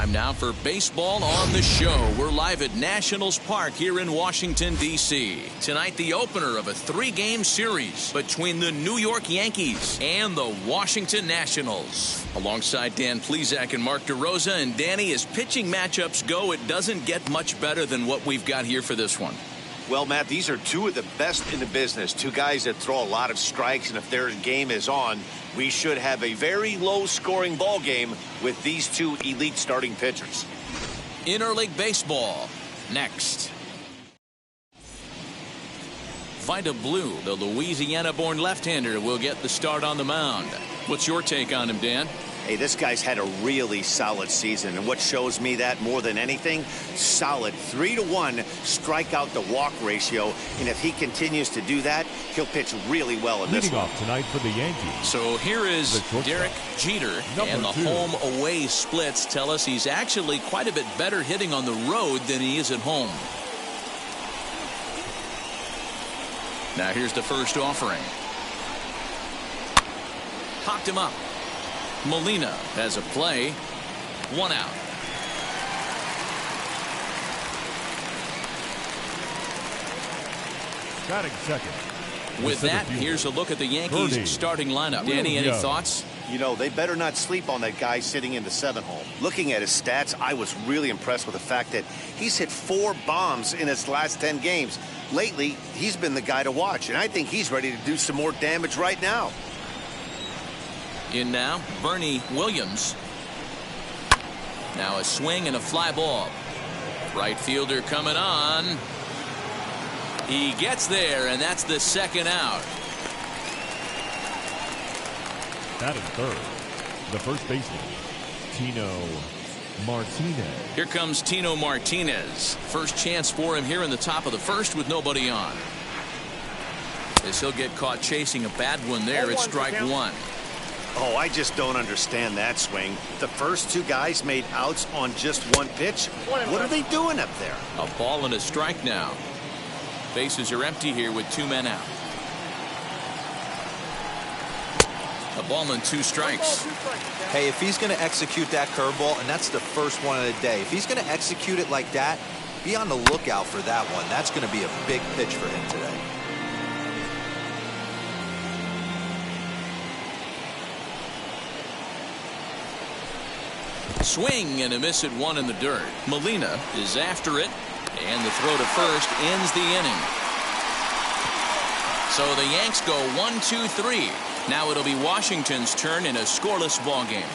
Time now for Baseball on the Show. We're live at Nationals Park here in Washington, D.C. Tonight, the opener of a 3-game series between the New York Yankees and the Washington Nationals. Alongside Dan Plesac and Mark DeRosa. And Danny, as pitching matchups go, it doesn't get much better than what we've got here for this one. Well, Matt, these are two of the best in the business. Two guys that throw a lot of strikes, and if their game is on, we should have a very low-scoring ball game with these two elite starting pitchers. Interleague Baseball next. Vida Blue, the Louisiana-born left-hander, will get the start on the mound. What's your take on him, Dan? Hey, this guy's had a really solid season, and what shows me that more than anything, solid 3-to-1 strikeout to walk ratio, and if he continues to do that, he'll pitch really well in this one. Leading off tonight for the Yankees. So here is Derek Jeter, and the home-away splits tell us he's actually quite a bit better hitting on the road than he is at home. Now here's the first offering. Popped him up. Molina has a play. 1 out. Batting second. With that, here's a look at the Yankees starting lineup. Danny, any thoughts? You know, they better not sleep on that guy sitting in the 7th hole. Looking at his stats, I was really impressed with the fact that he's hit 4 bombs in his last 10 games. Lately, he's been the guy to watch, and I think he's ready to do some more damage right now. In now, Bernie Williams. Now a swing and a fly ball. Right fielder coming on. He gets there, and that's the second out. Batting third, the first baseman, Tino Martinez. Here comes Tino Martinez. First chance for him here in the top of the first with nobody on. As he'll get caught chasing a bad one there, it's strike one. Oh, I just don't understand that swing. The first 2 guys made outs on just 1 pitch. What are they doing up there? A ball and a strike now. Bases are empty here with 2 men out. A ball and 2 strikes. Hey, if he's going to execute that curveball, and that's the first one of the day, if he's going to execute it like that, be on the lookout for that one. That's going to be a big pitch for him today. Swing and a miss at 1 in the dirt. Molina is after it, and the throw to first ends the inning. So the Yanks go 1-2-3. Now it'll be Washington's turn in a scoreless ball game.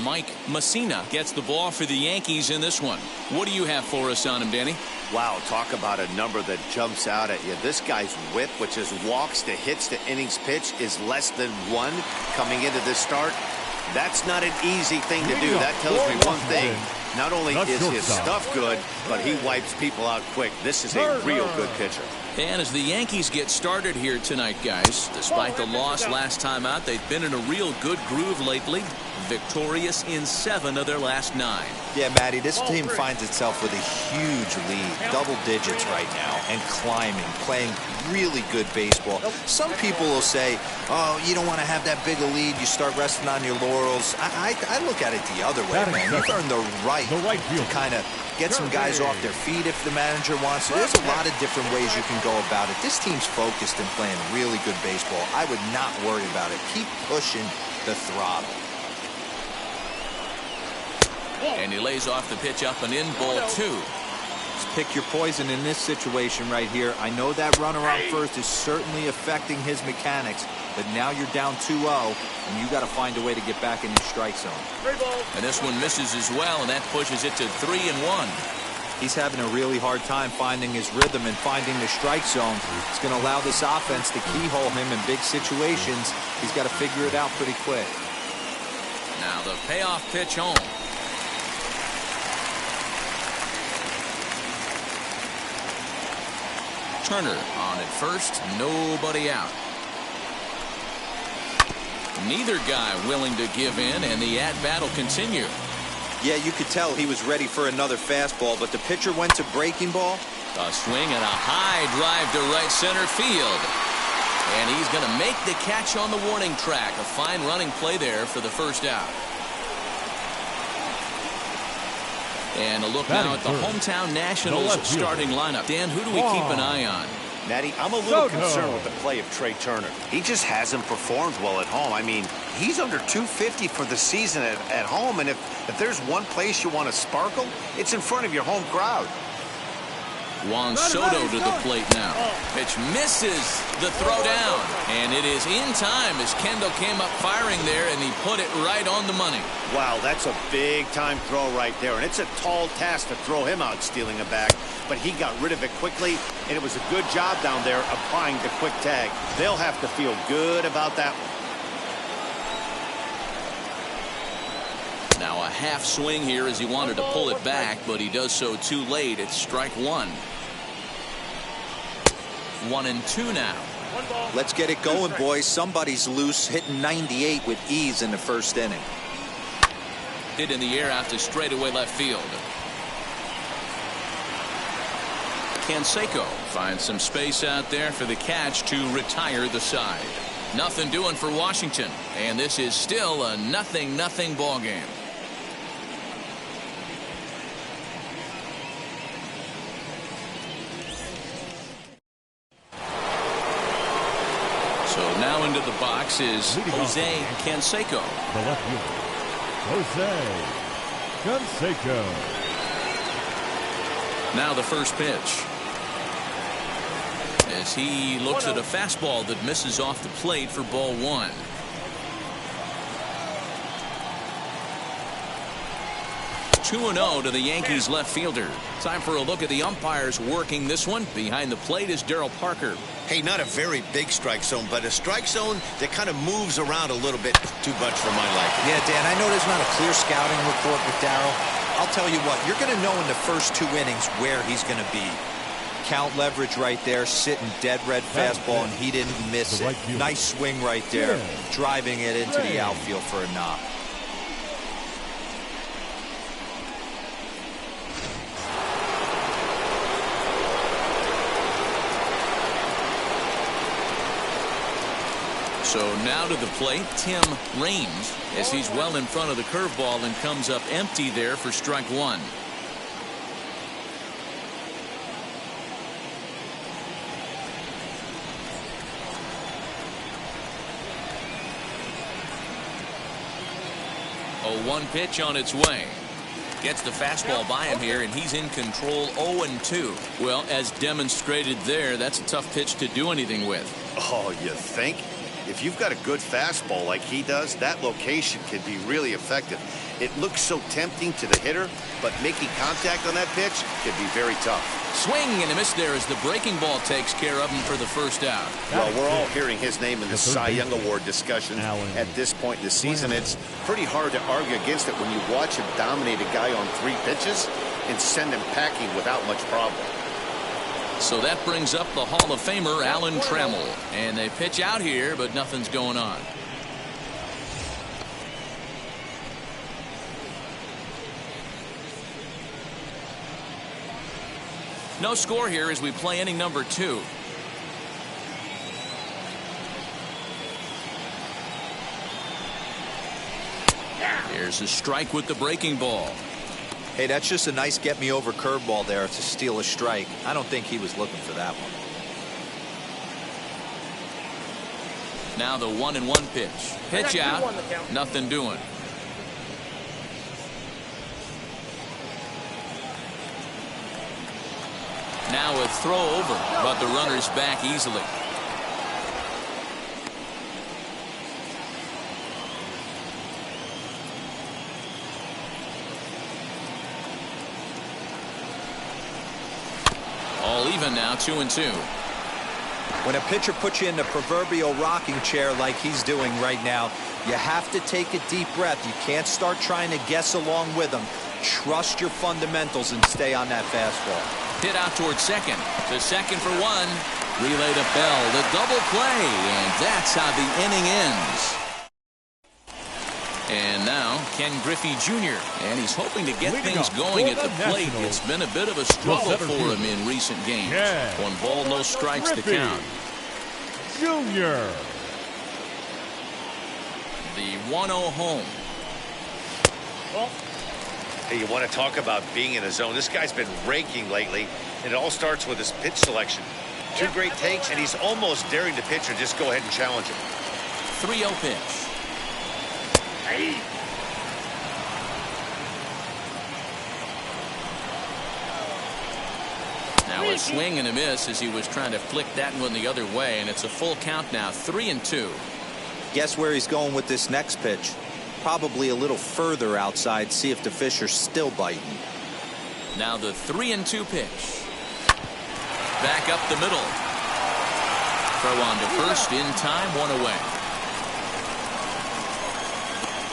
Mike Messina gets the ball for the Yankees in this one. What do you have for us on him, Danny? Wow, talk about a number that jumps out at you. This guy's whip, which is walks to hits to innings pitch, is less than 1 coming into this start. That's not an easy thing to do. That tells me one thing. Not only is his stuff good, but he wipes people out quick. This is a real good pitcher. And as the Yankees get started here tonight, guys, despite the loss last time out, they've been in a real good groove lately. Victorious in 7 of their last 9. Yeah, Matty, this team finds itself with a huge lead, double digits right now, and climbing, playing really good baseball. Some people will say, oh, you don't want to have that big a lead, you start resting on your laurels. I look at it the other way, man. You've earned the right to kind of get some guys off their feet if the manager wants to. There's a lot of different ways you can go about it. This team's focused and playing really good baseball. I would not worry about it. Keep pushing the throttle. And he lays off the pitch up and in, ball 2. Just pick your poison in this situation right here. I know that runner on first is certainly affecting his mechanics, but now you're down 2-0, and you got to find a way to get back in your strike zone. And this one misses as well, and that pushes it to 3-1. He's having a really hard time finding his rhythm and finding the strike zone. It's going to allow this offense to keyhole him in big situations. He's got to figure it out pretty quick. Now the payoff pitch home. Turner on at first, nobody out. Neither guy willing to give in, and the at-bat will continue. Yeah, you could tell he was ready for another fastball, but the pitcher went to breaking ball. A swing and a high drive to right center field. And he's going to make the catch on the warning track. A fine running play there for the first out. And a look now at the hometown Nationals starting lineup. Dan, who do we keep an eye on? Matty, I'm a little concerned with the play of Trey Turner. He just hasn't performed well at home. I mean, he's under 250 for the season at home, and if there's one place you want to sparkle, it's in front of your home crowd. Juan Soto to the plate now. Pitch misses the throw down. And it is in time as Kendall came up firing there, and he put it right on the money. Wow, that's a big-time throw right there. And it's a tall task to throw him out stealing a bag. But he got rid of it quickly, and it was a good job down there applying the quick tag. They'll have to feel good about that one. Now a half swing here as he wanted to pull it back, but he does so too late. It's strike one. 1-2 now. Let's get it going, boys. Somebody's loose, hitting 98 with ease in the first inning. Hit in the air out to straightaway left field. Canseco finds some space out there for the catch to retire the side. Nothing doing for Washington, and this is still a 0-0 ball game. So now into the box is Jose Canseco. The left fielder, Jose Canseco. Now the first pitch. As he looks at a fastball that misses off the plate for ball one. (2-0) to the Yankees left fielder. Time for a look at the umpires working this one. Behind the plate is Darryl Parker. Hey, not a very big strike zone, but a strike zone that kind of moves around a little bit too much for my liking. Yeah, Dan, I know there's not a clear scouting report with Darryl. I'll tell you what, you're going to know in the first 2 innings where he's going to be. Count leverage right there, sitting dead red fastball, and he didn't miss it. Nice swing right there, driving it into the outfield for a knock. So now to the plate, Tim Raines, as he's well in front of the curveball and comes up empty there for strike one. A 1 pitch on its way. Gets the fastball by him here, and he's in control. 0-2. Well, as demonstrated there, that's a tough pitch to do anything with. Oh, you think? If you've got a good fastball like he does, that location can be really effective. It looks so tempting to the hitter, but making contact on that pitch can be very tough. Swing and a miss there as the breaking ball takes care of him for the first out. Well, we're all hearing his name in the Cy Young Award discussion at this point in the season. It's pretty hard to argue against it when you watch him dominate a guy on 3 pitches and send him packing without much problem. So that brings up the Hall of Famer Alan Trammell, and they pitch out here, but nothing's going on. No score here as we play inning number 2. Here's a strike with the breaking ball. Hey, that's just a nice get-me-over curveball there to steal a strike. I don't think he was looking for that one. Now the 1-1 pitch. Pitch out. Nothing doing. Now a throw over, but the runner's back easily. All even now, 2-2. When a pitcher puts you in the proverbial rocking chair like he's doing right now, you have to take a deep breath. You can't start trying to guess along with him. Trust your fundamentals and stay on that fastball. Hit out towards second. To second for 1. Relay to Bell. The double play. And that's how the inning ends. And now Ken Griffey Jr. And he's hoping to get things going at the plate. It's been a bit of a struggle for him in recent games. 1 ball, no strikes to count. Jr. The 1-0 home. Hey, you want to talk about being in a zone? This guy's been raking lately, and it all starts with his pitch selection. Two great takes, and he's almost daring the pitcher just go ahead and challenge him. 3-0 pitch. Now a swing and a miss as he was trying to flick that one the other way, and it's a full count now, 3-2. Guess where he's going with this next pitch? Probably a little further outside, see if the fish are still biting. Now the 3-2 pitch. Back up the middle. Throw on to first in time, 1 away.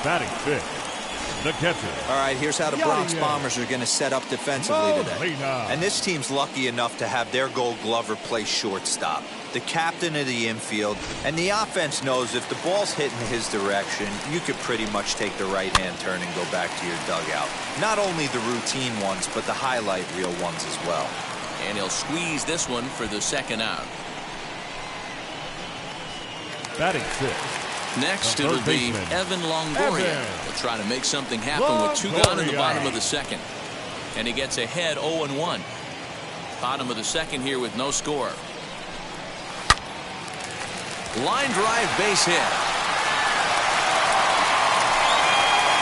Batting fifth, the catcher. All right, here's how the Bronx Bombers are going to set up defensively today. Molina. And this team's lucky enough to have their Gold Glover play shortstop, the captain of the infield, and the offense knows if the ball's hitting his direction, you could pretty much take the right-hand turn and go back to your dugout. Not only the routine ones, but the highlight reel ones as well. And he'll squeeze this one for the second out. Batting sixth. Next, it'll be Evan Longoria. He'll try to make something happen with 2 gone in the bottom of the second. And he gets ahead 0-1. Bottom of the second here with no score. Line drive base hit.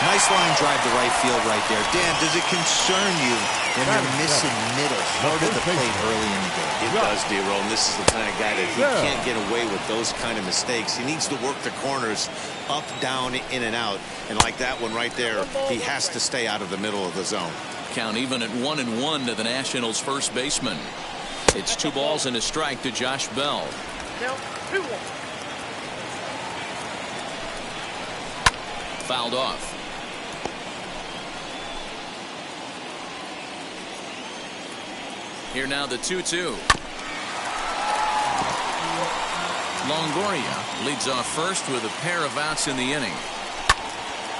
Nice line drive to right field right there. Dan, does it concern you when you're missing middle hard at the plate early in the game? It does, D-Roll. This is the kind of guy that he can't get away with those kind of mistakes. He needs to work the corners up, down, in and out. And like that one right there, he has to stay out of the middle of the zone. Count even at 1-1 to the Nationals' first baseman. It's 2 balls and a strike to Josh Bell. Fouled off. Here now the 2-2. Longoria leads off first with a pair of outs in the inning.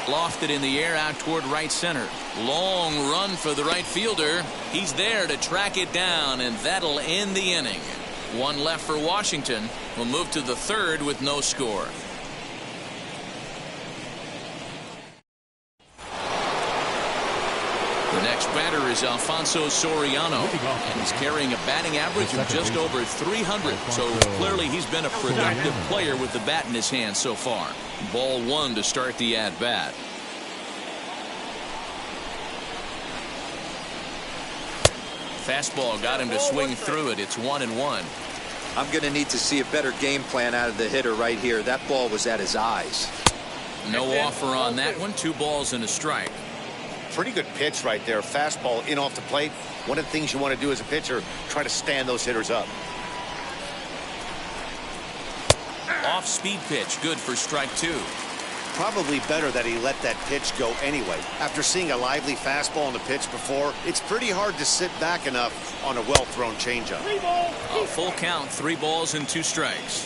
Lofted in the air out toward right center. Long run for the right fielder. He's there to track it down, and that'll end the inning. 1 left for Washington. We'll move to the third with no score. The next batter is Alfonso Soriano, and he's carrying a batting average of just over 300, so clearly he's been a productive player with the bat in his hand so far. Ball 1 to start the at-bat. Fastball got him to swing through it. It's 1-1. I'm going to need to see a better game plan out of the hitter right here. That ball was at his eyes. No offer on that one. 2 balls and a strike. Pretty good pitch right there. Fastball in off the plate. One of the things you want to do as a pitcher, try to stand those hitters up. Off speed pitch, good for strike 2. Probably better that he let that pitch go anyway. After seeing a lively fastball on the pitch before, it's pretty hard to sit back enough on a well-thrown changeup. A full count, 3 balls and 2 strikes.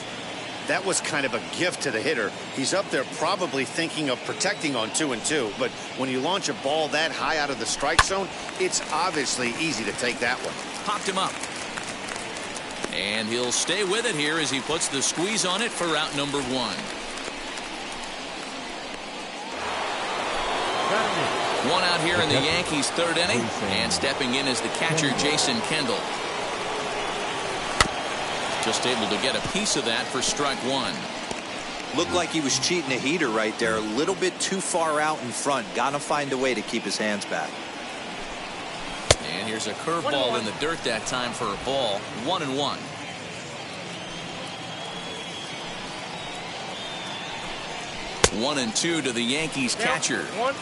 That was kind of a gift to the hitter. He's up there probably thinking of protecting on 2-2, but when you launch a ball that high out of the strike zone, it's obviously easy to take that one. Popped him up. And he'll stay with it here as he puts the squeeze on it for out number 1. 1 out here in the Yankees' 3rd inning, and stepping in is the catcher Jason Kendall. Just able to get a piece of that for strike 1. Looked like he was cheating a heater right there. A little bit too far out in front. Got to find a way to keep his hands back. And here's a curveball in the dirt that time for a ball. 1-1. One and two to the Yankees catcher. 1-2.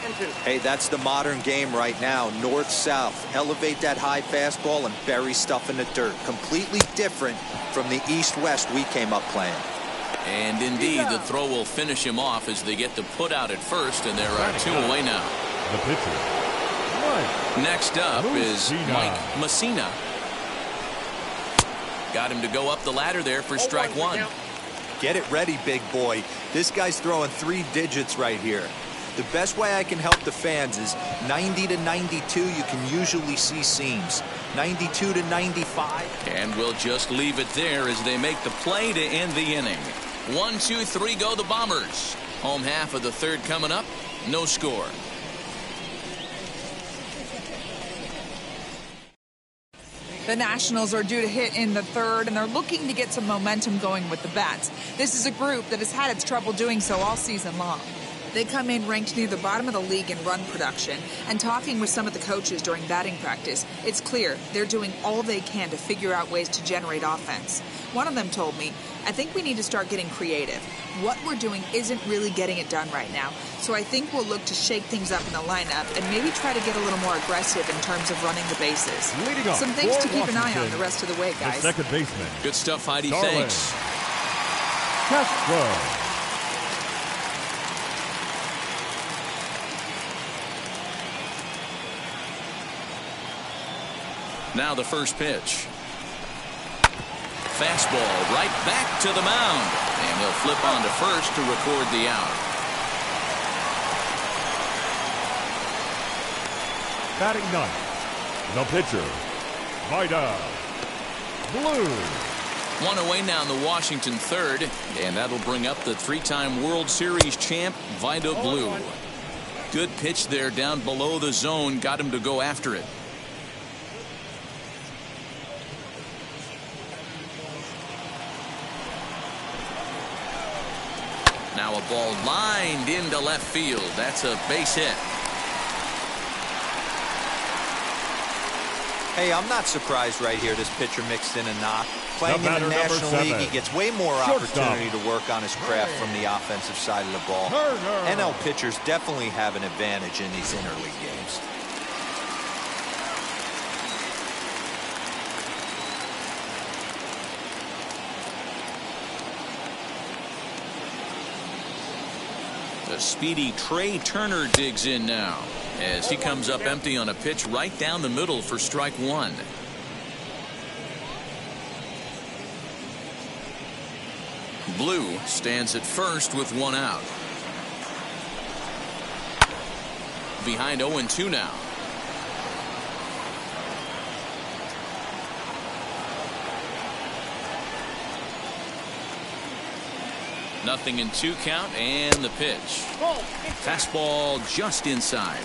Hey, that's the modern game right now. North-south. Elevate that high fastball and bury stuff in the dirt. Completely different from the east-west we came up playing. And indeed, the throw will finish him off as they get the put out at first, and there are 2 away now. The pitcher, Mike. Next up is Mussina. Mike Mussina. Got him to go up the ladder there for strike 1. Get it ready, big boy. This guy's throwing 3 digits right here. The best way I can help the fans is 90 to 92, you can usually see seams. 92 to 95. And we'll just leave it there as they make the play to end the inning. 1, 2, 3 go the Bombers. Home half of the third coming up. No score. The Nationals are due to hit in the third, and they're looking to get some momentum going with the bats. This is a group that has had its trouble doing so all season long. They come in ranked near the bottom of the league in run production, and talking with some of the coaches during batting practice, it's clear they're doing all they can to figure out ways to generate offense. One of them told me, "I think we need to start getting creative. What we're doing isn't really getting it done right now, so I think we'll look to shake things up in the lineup and maybe try to get a little more aggressive in terms of running the bases." Leading off Some things for to keep an eye on Washington, the rest of the way, the guys. second baseman. Good stuff, Heidi. Darwin. Thanks. Castro. Now the first pitch. Fastball right back to the mound. And he'll flip on to first to record the out. Batting ninth, the pitcher, Vida Blue. One away now in the Washington third. And that'll bring up the three-time World Series champ, Vida Blue. Good pitch there down below the zone. Got him to go after it. Now a ball lined into left field. That's a base hit. Hey, I'm not surprised right here this pitcher mixed in a knock. Playing in the batter, number National League, 7. he gets way more Shortstop. opportunity to work on his craft from the offensive side of the ball. NL pitchers definitely have an advantage in these interleague games. The speedy Trey Turner digs in now as he comes up empty on a pitch right down the middle for strike one. Blue stands at first with one out. Behind 0-2 now. Nothing in 2 count, and the pitch. Fastball just inside.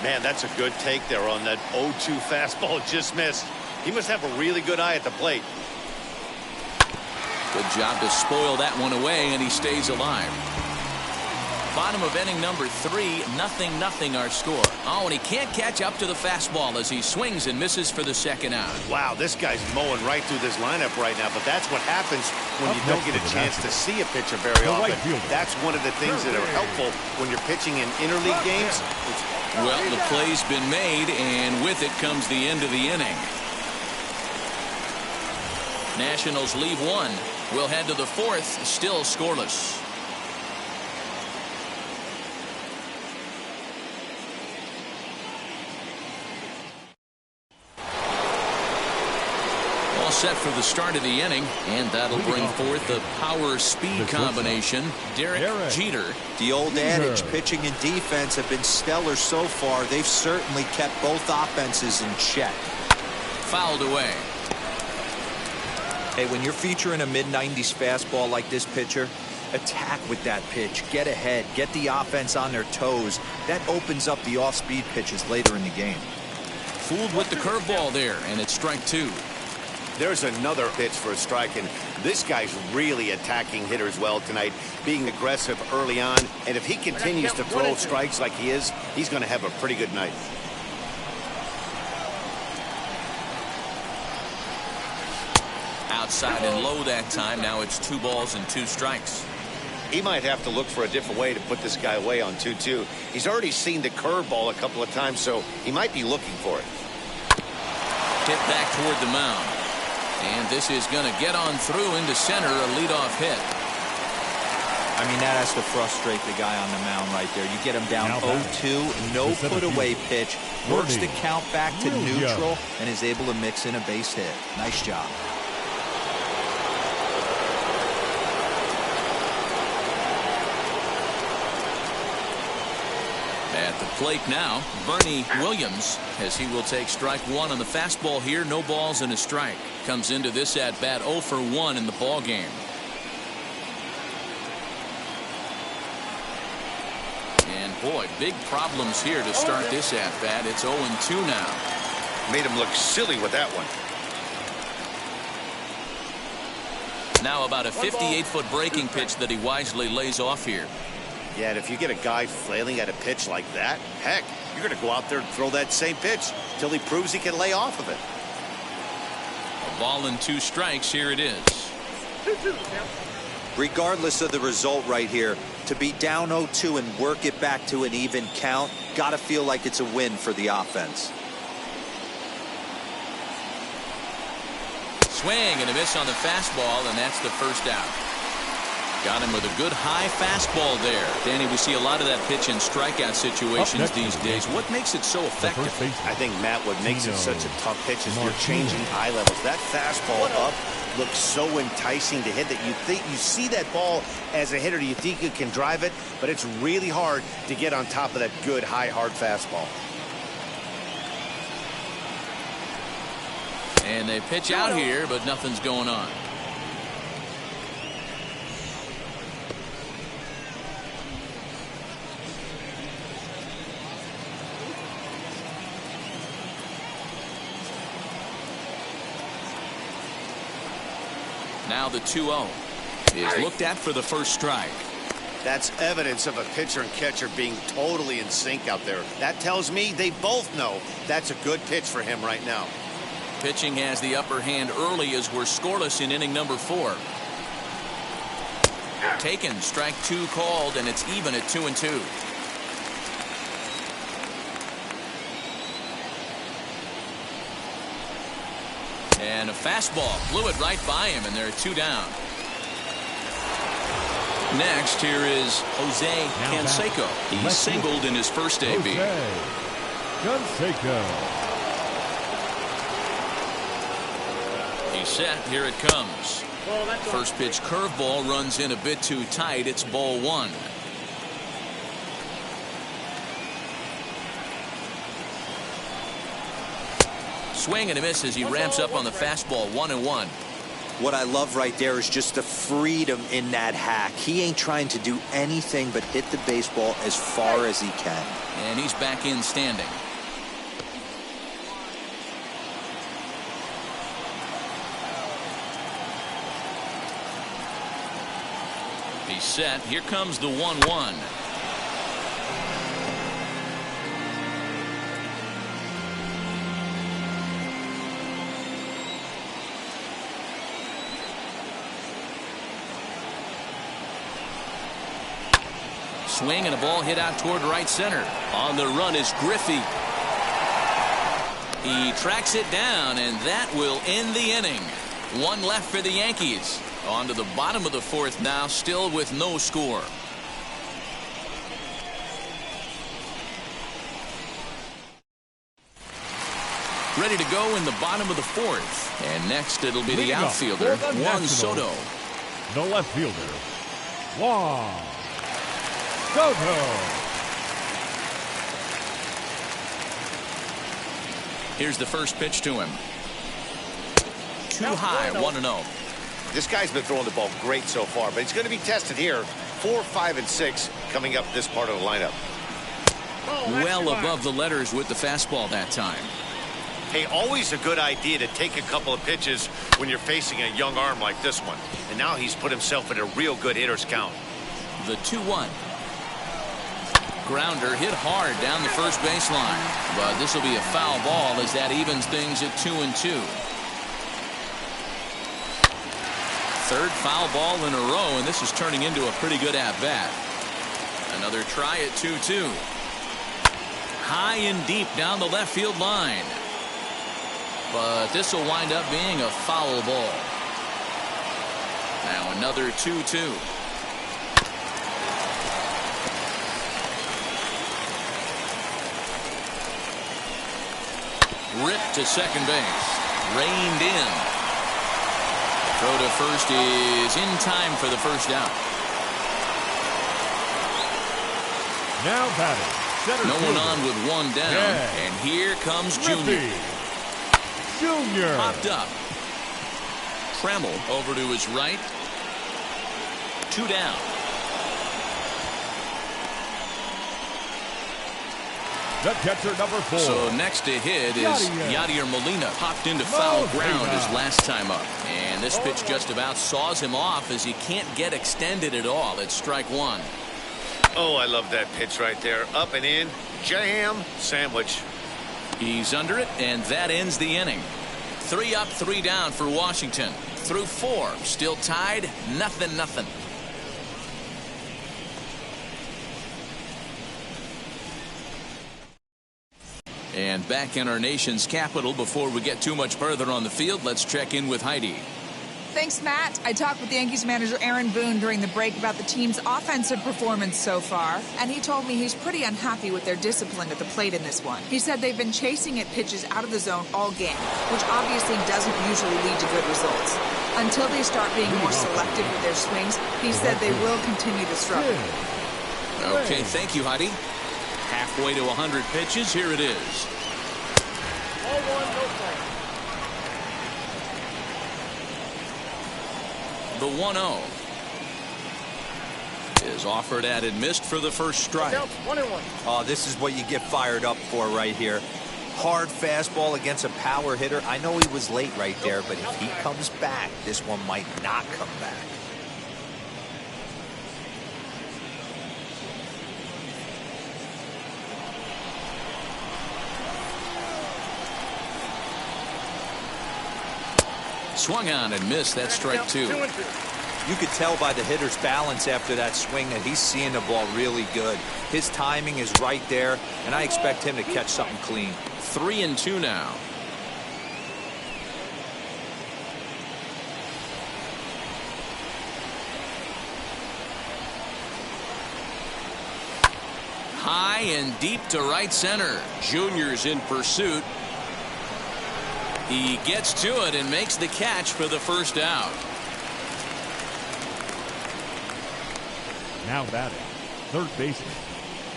Man, that's a good take there on that 0-2 fastball. Just missed. He must have a really good eye at the plate. Good job to spoil that one away, and he stays alive. Bottom of inning number 3, 0-0 our score. Oh, and he can't catch up to the fastball as he swings and misses for the second out. Wow, this guy's mowing right through this lineup right now, but that's what happens when you don't get a chance to see a pitcher very often. That's one of the things that are helpful when you're pitching in interleague games. Well, the play's been made, and with it comes the end of the inning. Nationals leave one. We'll head to the fourth, still scoreless. All set for the start of the inning, and that'll bring forth the power-speed combination, Derek Jeter. The old adage, pitching and defense have been stellar so far. They've certainly kept both offenses in check. Fouled away. Hey, when you're featuring a mid-90s fastball like this pitcher, attack with that pitch. Get ahead. Get the offense on their toes. That opens up the off-speed pitches later in the game. Fooled with the curveball there, and it's strike 2. There's another pitch for a strike, and this guy's really attacking hitters well tonight, being aggressive early on. And if he continues to throw strikes like he is, he's going to have a pretty good night. Outside and low that time. Now it's 2 balls and 2 strikes. He might have to look for a different way to put this guy away on 2-2. He's already seen the curveball a couple of times, so he might be looking for it. Hit back toward the mound. And this is going to get on through into center, a leadoff hit. I mean, that has to frustrate the guy on the mound right there. You get him down 0-2, no put-away pitch, works the count back to neutral, and is able to mix in a base hit. Nice job. At the plate now, Bernie Williams, as he will take strike one on the fastball here. No balls and a strike. Comes into this at bat 0 for 1 in the ball game. And boy, big problems here to start this at bat. It's 0-2 now. Made him look silly with that one. Now about a 58-foot breaking pitch that he wisely lays off here. Yeah, and if you get a guy flailing at a pitch like that, heck, you're going to go out there and throw that same pitch till he proves he can lay off of it. A ball and 2 strikes. Here it is. Regardless of the result right here, to be down 0-2 and work it back to an even count, got to feel like it's a win for the offense. Swing and a miss on the fastball, and that's the first out. Got him with a good high fastball there. Danny, we see a lot of that pitch in strikeout situations these days. What makes it so effective? I think, Matt, what makes it such a tough pitch is you're changing eye levels. That fastball up looks so enticing to hit that you see that ball as a hitter, you think you can drive it, but it's really hard to get on top of that good high hard fastball. And they pitch out here, but nothing's going on. Now the 2-0 is looked at for the first strike. That's evidence of a pitcher and catcher being totally in sync out there. That tells me they both know that's a good pitch for him right now. Pitching has the upper hand early as we're scoreless in inning number 4. Taken, strike 2 called, and it's even at 2-2. And a fastball blew it right by him, and there are 2 down. Next, here is Jose Canseco. He singled in his first AB. Canseco. He's set. Here it comes. First pitch curveball runs in a bit too tight. It's ball 1. Swing and a miss as he ramps up on the fastball. 1-1. What I love right there is just the freedom in that hack. He ain't trying to do anything but hit the baseball as far as he can. And he's back in standing. He's set. Here comes the 1-1. Swing and a ball hit out toward right center. On the run is Griffey. He tracks it down, and that will end the inning. 1 left for the Yankees. On to the bottom of the 4th now, still with no score. Ready to go in the bottom of the 4th. And next it'll be the outfielder, Juan Soto. The left fielder, Juan Soto. Here's the first pitch to him. Too high, 1-0. This guy's been throwing the ball great so far, but he's going to be tested here. 4, 5, and 6 coming up this part of the lineup. Well above the letters with the fastball that time. Hey, always a good idea to take a couple of pitches when you're facing a young arm like this one. And now he's put himself in a real good hitter's count. The 2-1. Grounder hit hard down the first baseline. But this will be a foul ball as that evens things at 2-2. Third foul ball in a row, and this is turning into a pretty good at-bat. Another try at 2-2. High and deep down the left field line. But this will wind up being a foul ball. Now another 2-2. Ripped to second base. Reined in. Throw to first is in time for the first out. Now batting, center No one fielder, on with one down. Yeah. And here comes Junior. Junior. Popped up. Tremmel over to his right. 2 down. The catcher, number 4. So next to hit is Yadier Molina. Popped into foul ground his last time up. And this pitch just about saws him off as he can't get extended at all. It's strike 1. Oh, I love that pitch right there. Up and in. Jam sandwich. He's under it, and that ends the inning. 3 up, 3 down for Washington. Through 4. Still tied. 0-0. And back in our nation's capital, before we get too much further on the field, let's check in with Heidi. Thanks, Matt. I talked with Yankees manager Aaron Boone during the break about the team's offensive performance so far, and he told me he's pretty unhappy with their discipline at the plate in this one. He said they've been chasing at pitches out of the zone all game, which obviously doesn't usually lead to good results. Until they start being more selective with their swings, he said they will continue to struggle. Okay, thank you, Heidi. Halfway to 100 pitches, here it is. The 1-0 is offered at and missed for the first strike. Oh, this is what you get fired up for right here. Hard fastball against a power hitter. I know he was late right there, but if he comes back, this one might not come back. Swung on and missed. That's strike 2. You could tell by the hitter's balance after that swing that he's seeing the ball really good. His timing is right there, and I expect him to catch something clean. 3-2 now. High and deep to right center. Junior's in pursuit. He gets to it and makes the catch for the first out. Now batting, third baseman,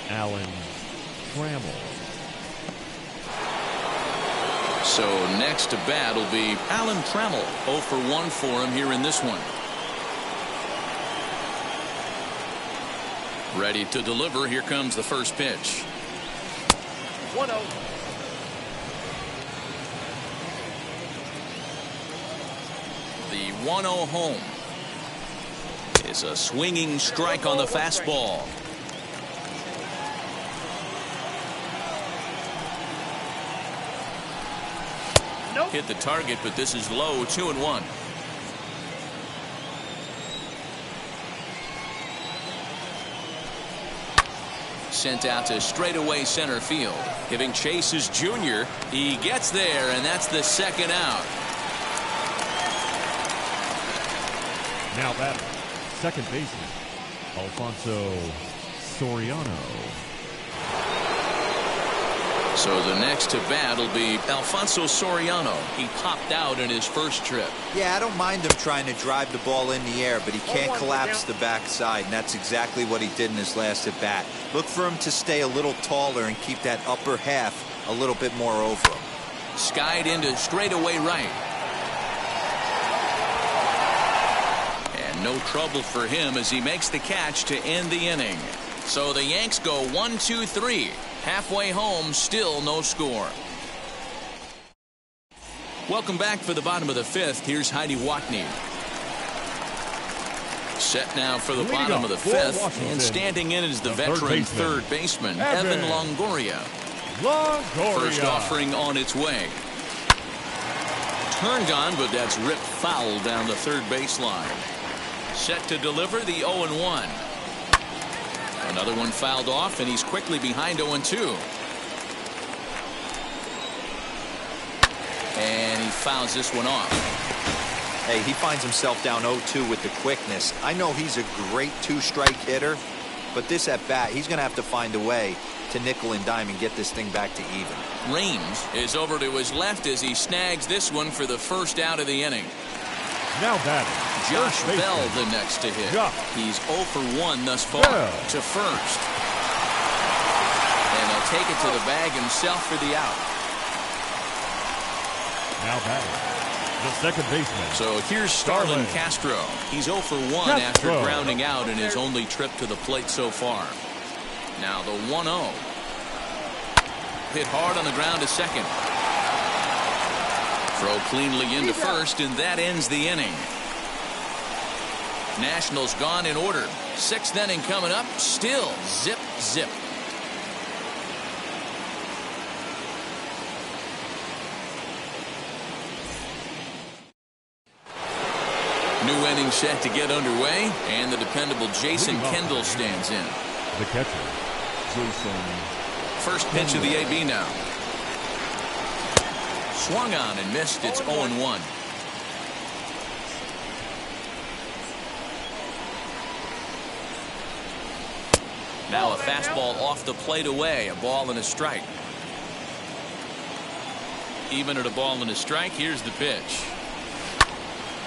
Alan Trammell. So next to bat will be Alan Trammell. 0 for 1 for him here in this one. Ready to deliver. Here comes the first pitch. 1-0. The 1-0 home is a swinging strike on the fastball. Nope. Hit the target, but this is low. 2-1. Sent out to straightaway center field. Giving chase is Junior. He gets there, and that's the second out. Now batting, second baseman, Alfonso Soriano. So the next to bat will be Alfonso Soriano. He popped out in his first trip. Yeah, I don't mind him trying to drive the ball in the air, but he can't collapse the backside, and that's exactly what he did in his last at bat. Look for him to stay a little taller and keep that upper half a little bit more over him. Skied into straightaway right. And no trouble for him as he makes the catch to end the inning. So the Yanks go 1-2-3. Halfway home, still no score. Welcome back for the bottom of the fifth. Here's Heidi Watney. Set now for the bottom of the fifth, and standing in is the veteran third baseman, Evan Longoria. First offering on its way. Turned on, but that's ripped foul down the third baseline. Set to deliver the 0-1. Another one fouled off, and he's quickly behind 0-2. And he fouls this one off. Hey, he finds himself down 0-2 with the quickness. I know he's a great two-strike hitter, but this at bat, he's going to have to find a way to nickel and dime and get this thing back to even. Raines is over to his left as he snags this one for the first out of the inning. Now batting, Josh Bell the next to hit. He's 0 for 1 thus far. To first. take it to the bag himself for the out. Now back, the second baseman. So here's Starlin Castro. He's 0 for 1 after grounding out in his only trip to the plate so far. Now the 1-0. Hit hard on the ground to second. Throw cleanly into first, and that ends the inning. Nationals gone in order. 6th inning coming up. Still zip, zip. New inning set to get underway, and the dependable Jason Kendall stands in. The catcher, Jason. First pitch of the AB now. Swung on and missed. It's 0-1. Now a fastball off the plate away. A ball and a strike. Even at a ball and a strike, here's the pitch.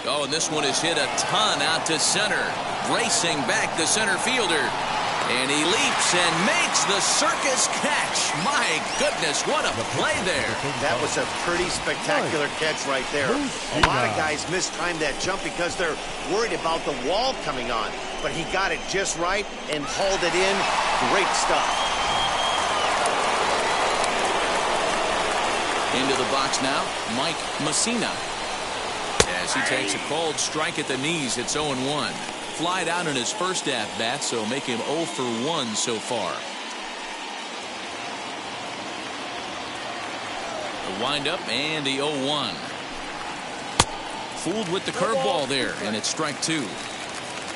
Oh, and this one is hit a ton out to center. Racing back the center fielder. And he leaps and makes the circus catch. My goodness, what a play there. That was a pretty spectacular catch right there. A lot of guys mistime that jump because they're worried about the wall coming on. But he got it just right and hauled it in. Great stuff. Into the box now, Mike Messina. As he takes a cold strike at the knees, it's 0-1. Flied out in his first at-bat, so make him 0 for 1 so far. The windup and the 0-1. Fooled with the curveball there, and it's strike 2.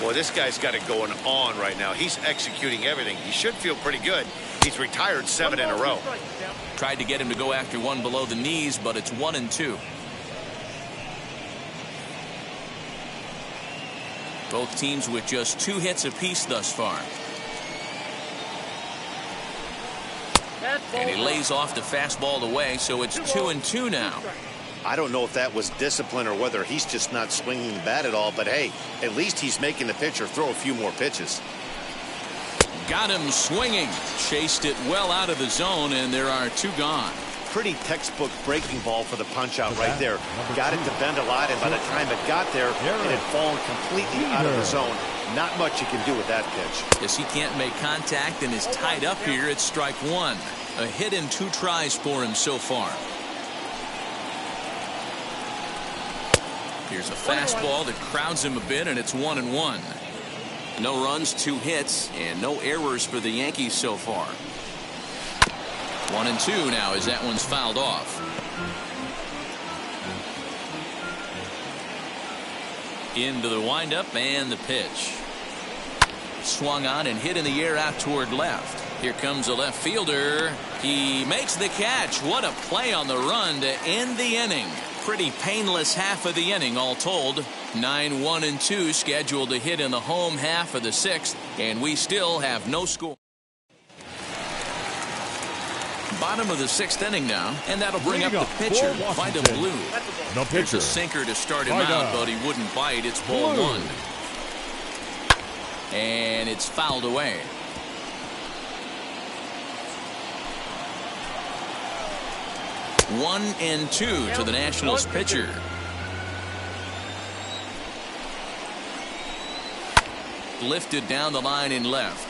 Boy, this guy's got it going on right now. He's executing everything. He should feel pretty good. He's retired 7 in a row. Tried to get him to go after one below the knees, but it's 1-2. Both teams with just 2 hits apiece thus far. And he lays off the fastball away, so it's 2-2 now. I don't know if that was discipline or whether he's just not swinging the bat at all, but hey, at least he's making the pitcher throw a few more pitches. Got him swinging. Chased it well out of the zone, and there are 2 gone. Pretty textbook breaking ball for the punch-out right there. Got it to bend a lot, and by the time it got there, it had fallen completely out of the zone. Not much you can do with that pitch. Yes, he can't make contact and is tied up here at strike 1. A hit in 2 tries for him so far. Here's a fastball that crowds him a bit, and it's 1-1. No runs, 2 hits, and no errors for the Yankees so far. 1-2 now as that one's fouled off. Into the windup and the pitch. Swung on and hit in the air out toward left. Here comes a left fielder. He makes the catch. What a play on the run to end the inning. Pretty painless half of the inning all told. 9-1-2 scheduled to hit in the home half of the 6th, and we still have no score. Bottom of the 6th inning now, and that'll bring up the pitcher. Find a blue. No pitcher. Here's a sinker to start him out, but he wouldn't bite. It's ball 1. And it's fouled away. One and 2 to the Nationals pitcher. Lifted down the line in left.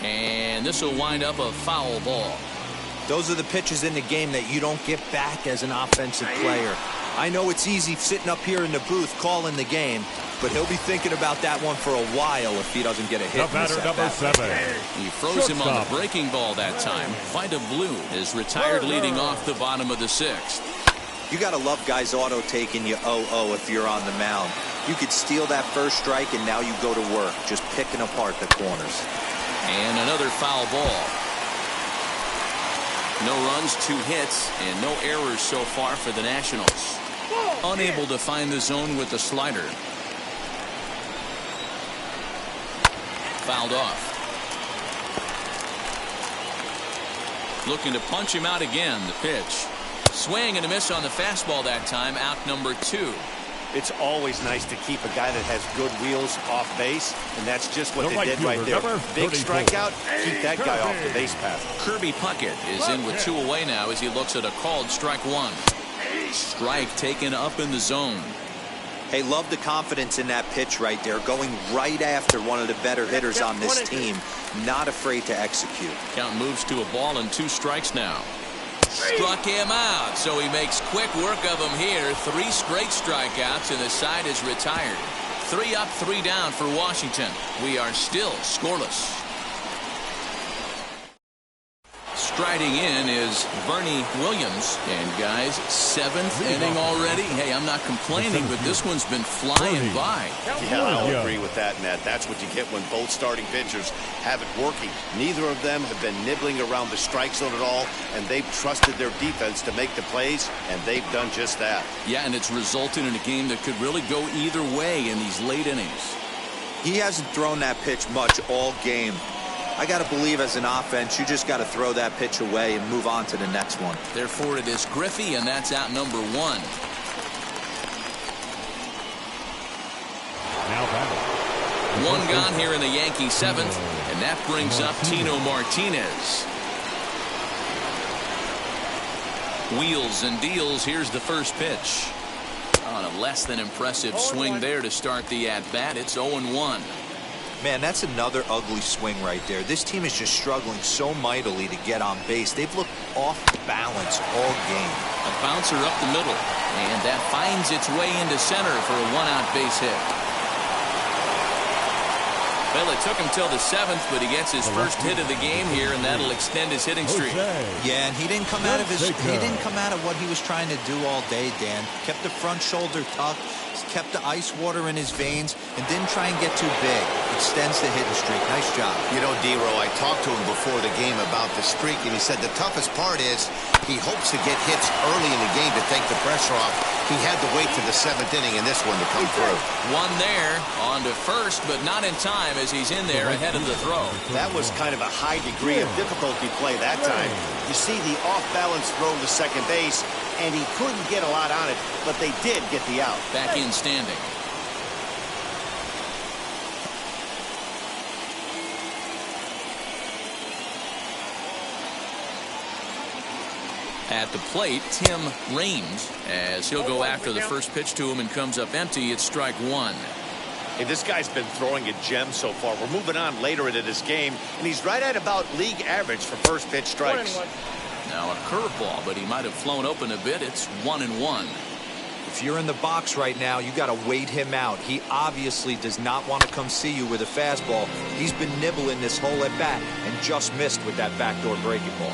And this will wind up a foul ball. Those are the pitches in the game that you don't get back as an offensive player. I know it's easy sitting up here in the booth calling the game, but he'll be thinking about that one for a while if he doesn't get a hit. The batter, number 7. He froze him on the breaking ball that time. Find a blue is retired leading off the bottom of the 6th. You got to love guys auto taking you 0-0 if you're on the mound. You could steal that first strike and now you go to work just picking apart the corners. And another foul ball. No runs, 2 hits, and no errors so far for the Nationals. Unable to find the zone with the slider. Fouled off. Looking to punch him out again. The pitch. Swing and a miss on the fastball that time. Out number 2. It's always nice to keep a guy that has good wheels off base, and that's just what they did right there. Big strikeout, keep that guy off the base path. Kirby Puckett is in with 2 away now as he looks at a called strike 1. Strike taken up in the zone. Hey, love the confidence in that pitch right there, going right after one of the better hitters on this team, not afraid to execute. Count moves to a ball and 2 strikes now. Struck him out, so he makes quick work of him here. 3 straight strikeouts, and the side is retired. 3 up, 3 down for Washington. We are still scoreless. Striding in is Bernie Williams. And guys, 7th inning already. Hey, I'm not complaining, but this one's been flying by. Yeah, I'll agree with that, Matt. That's what you get when both starting pitchers have it working. Neither of them have been nibbling around the strike zone at all, and they've trusted their defense to make the plays, and they've done just that. Yeah, and it's resulted in a game that could really go either way in these late innings. He hasn't thrown that pitch much all game. I got to believe as an offense, you just got to throw that pitch away and move on to the next one. Therefore, it is Griffey, and that's out number 1. Now batting. 1 gone here in the Yankee 7th, and that brings up Tino Martinez. Wheels and deals. Here's the first pitch. On a less than impressive swing there to start the at-bat. It's 0-1. Man, that's another ugly swing right there. This team is just struggling so mightily to get on base. They've looked off balance all game. A bouncer up the middle, and that finds its way into center for a 1-out base hit. Well, it took him till the 7th, but he gets his first hit of the game here, and that'll extend his hitting streak. Yeah, and he didn't come out of what he was trying to do all day, Dan. Kept the front shoulder tucked, kept the ice water in his veins, and didn't try and get too big. Extends the hitting streak. Nice job. You know, D-Row, I talked to him before the game about the streak, and he said the toughest part is he hopes to get hits early in the game to take the pressure off. He had to wait to the 7th inning in this one to come through. 1 there, on to first, but not in time as he's in there ahead of the throw. That was kind of a high degree of difficulty play that time. You see the off-balance throw to second base, and he couldn't get a lot on it, but they did get the out. Back in standing. At the plate, Tim Raines, as he'll go after the first pitch to him and comes up empty. It's strike 1. Hey, this guy's been throwing a gem so far. We're moving on later into this game, and he's right at about league average for first pitch strikes. Now a curveball, but he might have flown open a bit. It's 1-1. If you're in the box right now, you got to wait him out. He obviously does not want to come see you with a fastball. He's been nibbling this whole at bat and just missed with that backdoor breaking ball.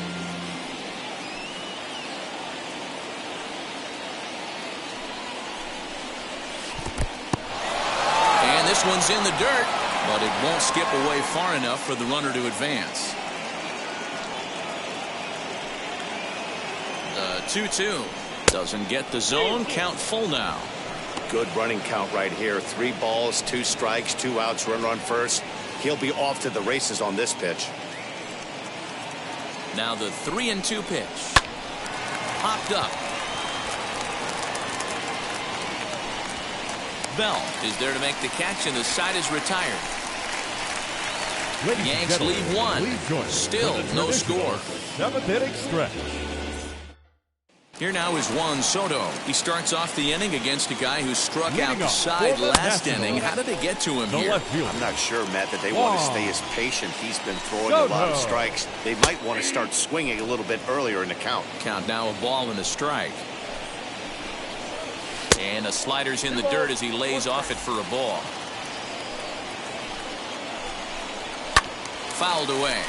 And this one's in the dirt, but it won't skip away far enough for the runner to advance. The 2-2 doesn't get the zone. Count full now. Good running count right here. 3 balls, 2 strikes, 2 outs, runner on first. He'll be off to the races on this pitch. Now the 3-2 pitch. Popped up. Bell is there to make the catch, and the side is retired. Yanks lead 1. Still no score. 7th inning stretch. Here now is Juan Soto. He starts off the inning against a guy who struck out the side last inning. How did they get to him here? I'm not sure, Matt, that they want to stay as patient. He's been throwing a lot of strikes. They might want to start swinging a little bit earlier in the count. Count now a ball and a strike. And a slider's in the dirt as he lays off it for a ball. Fouled away.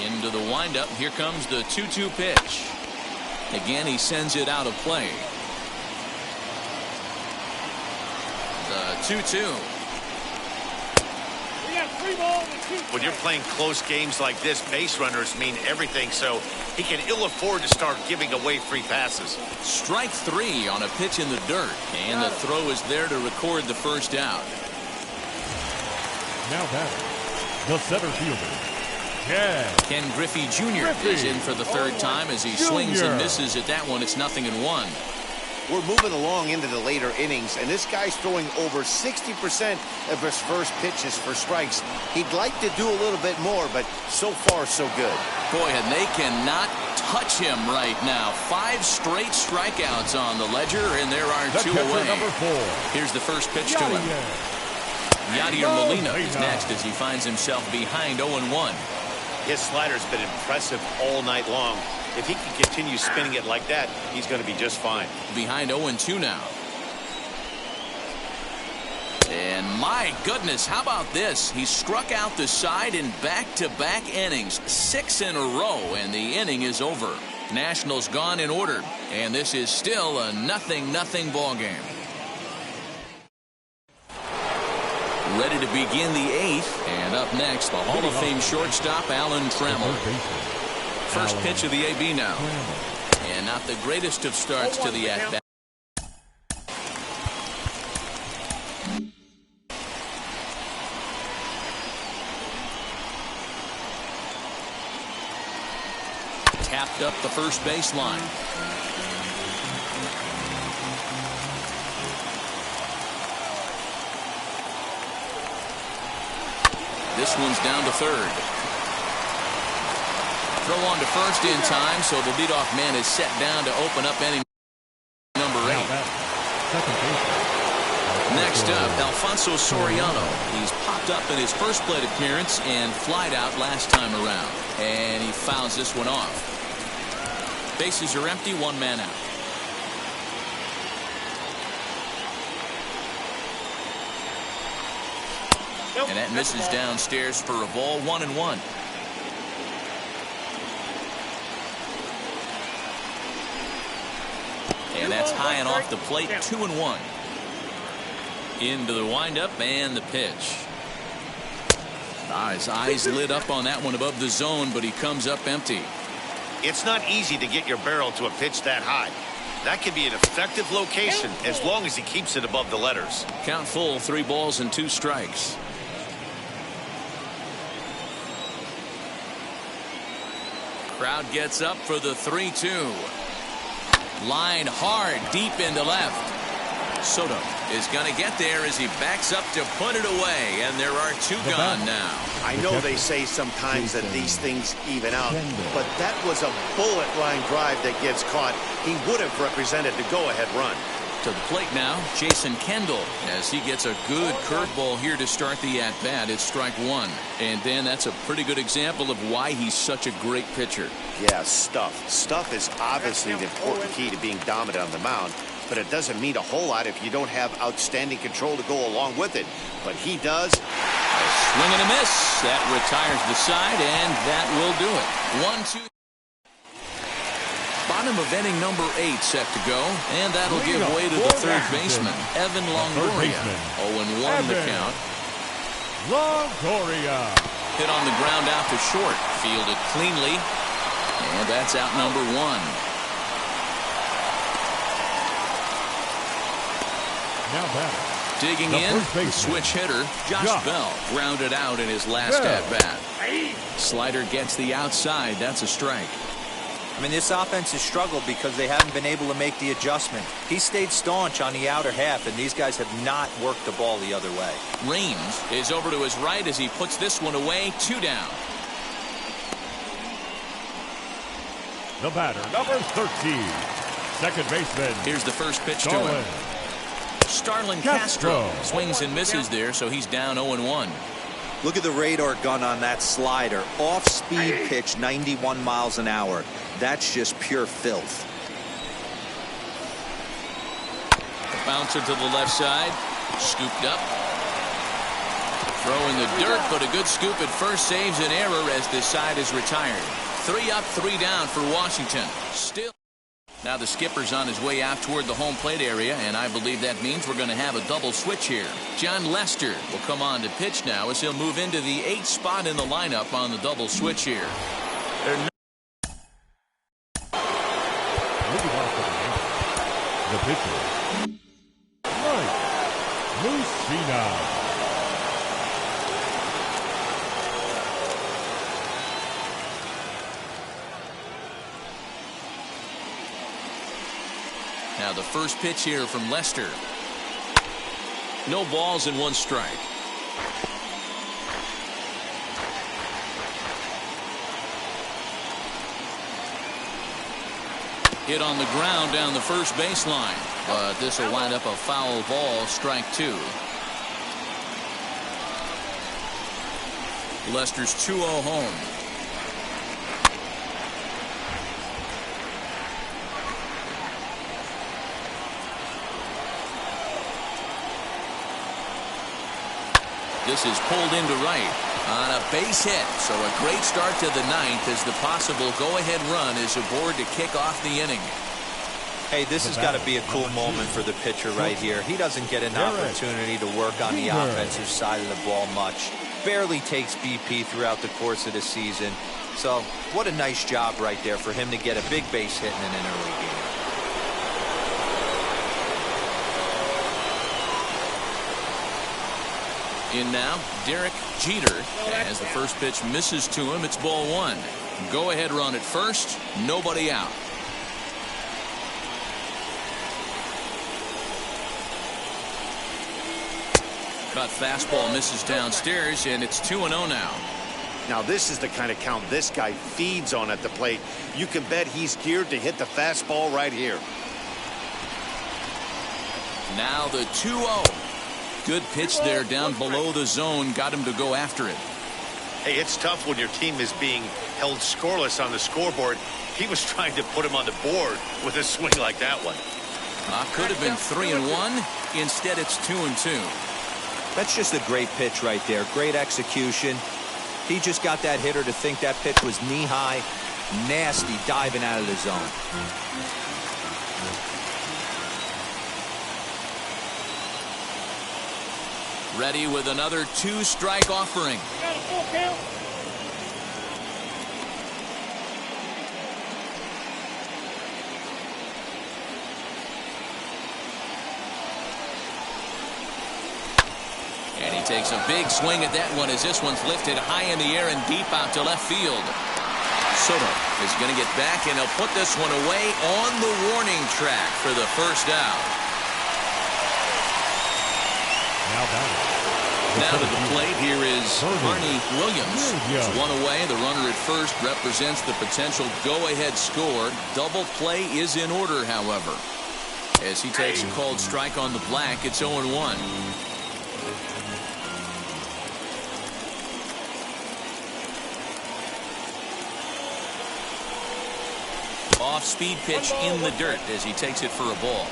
Into the windup. Here comes the 2-2 pitch. Again, he sends it out of play. The 2-2. When you're playing close games like this, base runners mean everything, so he can ill afford to start giving away free passes. Strike 3 on a pitch in the dirt, and the throw is there to record the first out. Now batting, the center fielder, Ken. Ken Griffey Jr. is in for the third time as he swings and misses at that one. It's 0-1. We're moving along into the later innings, and this guy's throwing over 60% of his first pitches for strikes. He'd like to do a little bit more, but so far, so good. Boy, and they cannot touch him right now. 5 straight strikeouts on the ledger, and there are 2 away. Number 4. Here's the first pitch to him. Yadier Molina is next as he finds himself behind 0-1. His slider's been impressive all night long. If he can continue spinning it like that, he's going to be just fine. Behind 0-2 now. And my goodness, how about this? He struck out the side in back-to-back innings, 6 in a row, and the inning is over. Nationals gone in order, and this is still a 0-0 ball game. Ready to begin the 8th, and up next, the Hall of Fame shortstop, Alan Trammell. First pitch of the AB now. And not the greatest of starts to the at-bat. Tapped up the first baseline. This one's down to third. Throw on to first in time, so the leadoff man is set down to open up inning number 8. Next up, Alfonso Soriano. He's popped up in his first plate appearance and flied out last time around. And he fouls this one off. Bases are empty, 1 man out. And that misses downstairs for a ball, 1-1. And that's high and off the plate, 2-1. Into the windup and the pitch. His eyes lit up on that one above the zone, but he comes up empty. It's not easy to get your barrel to a pitch that high. That could be an effective location as long as he keeps it above the letters. Count full, 3 balls and 2 strikes. Crowd gets up for the 3-2. Line hard deep into left. Soto is going to get there as he backs up to put it away, and there are 2 gone now. I know they say sometimes that these things even out, but that was a bullet line drive that gets caught. He would have represented the go-ahead run. To the plate now, Jason Kendall, as he gets a good curveball here to start the at-bat. It's strike 1. And then that's a pretty good example of why he's such a great pitcher. Yeah, stuff. Stuff is obviously the important key to being dominant on the mound, but it doesn't mean a whole lot if you don't have outstanding control to go along with it. But he does. A swing and a miss. That retires the side, and that will do it. 1-2. Bottom of inning number 8 set to go, and that'll give way to the third baseman, Evan Longoria. 0-1 the count. Longoria. Hit on the ground out to short. Fielded cleanly, and that's out number 1. Now back. Digging in, the switch hitter, Josh Bell, grounded out in his last at-bat. Slider gets the outside. That's a strike. I mean, this offense has struggled because they haven't been able to make the adjustment. He stayed staunch on the outer half, and these guys have not worked the ball the other way. Raines is over to his right as he puts this one away. 2 down. The batter, number 13, second baseman. Here's the first pitch to him. Starlin Castro swings and misses there, so he's down 0-1. Look at the radar gun on that slider. Off-speed pitch, 91 miles an hour. That's just pure filth. The bouncer to the left side. Scooped up. Throw in the dirt, but a good scoop at first saves an error as this side is retired. 3 up, 3 down for Washington. Still. Now the skipper's on his way out toward the home plate area, and I believe that means we're going to have a double switch here. John Lester will come on to pitch now as he'll move into the 8th spot in the lineup on the double switch here. The pitcher, Mike Mussina. Now the first pitch here from Lester. No balls and 1 strike. Hit on the ground down the first baseline, but this will wind up a foul ball, strike 2. Lester's 2-0 home. This is pulled into right on a base hit. So a great start to the 9th as the possible go-ahead run is aboard to kick off the inning. Hey, this has got to be a cool moment for the pitcher right here. He doesn't get an opportunity to work on the offensive side of the ball much. Barely takes BP throughout the course of the season. So what a nice job right there for him to get a big base hit in an interleague game. In now, Derek Jeter, as the first pitch misses to him. It's ball 1. Go-ahead run at first, nobody out. Cut fastball misses downstairs, and it's 2-0 now. Now this is the kind of count this guy feeds on at the plate. You can bet he's geared to hit the fastball right here. Now the 2-0. Good pitch there down below the zone. Got him to go after it. Hey, it's tough when your team is being held scoreless on the scoreboard. He was trying to put him on the board with a swing like that one. Could have been 3-1. Instead, it's 2-2. That's just a great pitch right there. Great execution. He just got that hitter to think that pitch was knee-high. Nasty diving out of the zone. Ready with another 2-strike offering. Got a full count. And he takes a big swing at that one as this one's lifted high in the air and deep out to left field. Soto is going to get back, and he'll put this one away on the warning track for the first out. Now to the plate here is Arnie Williams. It's 1 away. The runner at first represents the potential go-ahead score. Double play is in order, however. As he takes a called strike on the black, it's 0-1. Off-speed pitch in the dirt as he takes it for a ball.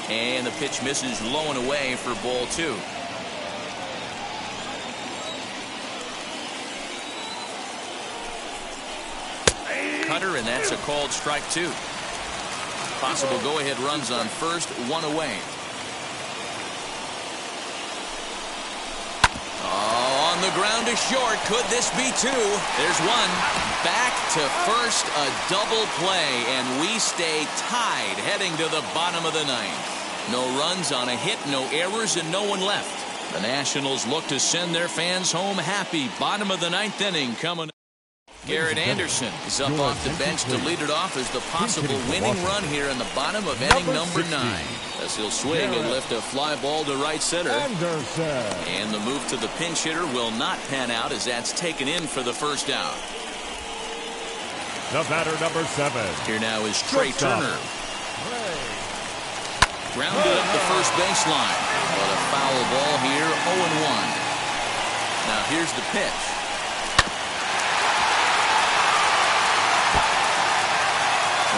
And the pitch misses low and away for ball 2. Cutter, and that's a called strike 2. Possible go-ahead runs on first, 1 away. Oh, on the ground to short. Could this be 2? There's 1. Back to first, a double play, and we stay tied heading to the bottom of the 9th. No runs on a hit, no errors, and no one left. The Nationals look to send their fans home happy. Bottom of the 9th inning coming. Garrett Anderson is up off the bench to lead it off as the possible winning run here in the bottom of inning number 9. As he'll swing and lift a fly ball to right center. And the move to the pinch hitter will not pan out as that's taken in for the first out. The batter, number 7. Here now is Trey Turner. Grounded up the first baseline. But a foul ball here, 0-1. Now here's the pitch.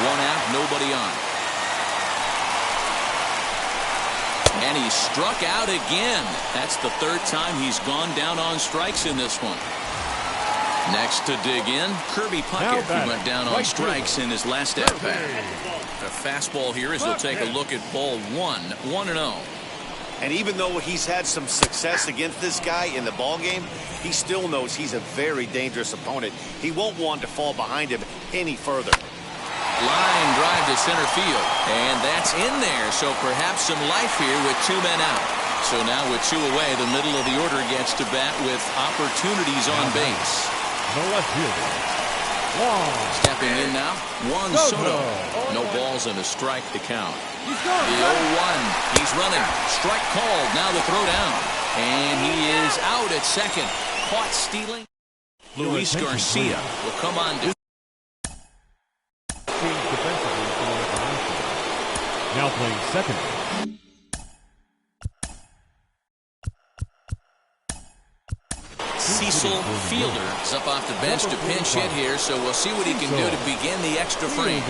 One out, nobody on. And he struck out again. That's the 3rd time he's gone down on strikes in this one. Next to dig in, Kirby Puckett, who went down on strikes in his last at-bat. A fastball here as he'll take a look at ball 1, 1-0. And even though he's had some success against this guy in the ball game, he still knows he's a very dangerous opponent. He won't want to fall behind him any further. Line drive to center field, and that's in there, so perhaps some life here with 2 men out. So now with 2 away, the middle of the order gets to bat with opportunities on base. The left fielder. Juan. Stepping in now, Juan Soto. No balls and a strike to count. The 0-1. He's running. Strike called. Now the throw down. And he is out at second. Caught stealing. Luis Garcia will come on to. Now playing second. Cecil Fielder is up off the bench to pinch hit here, so we'll see what he can do to begin the extra frames.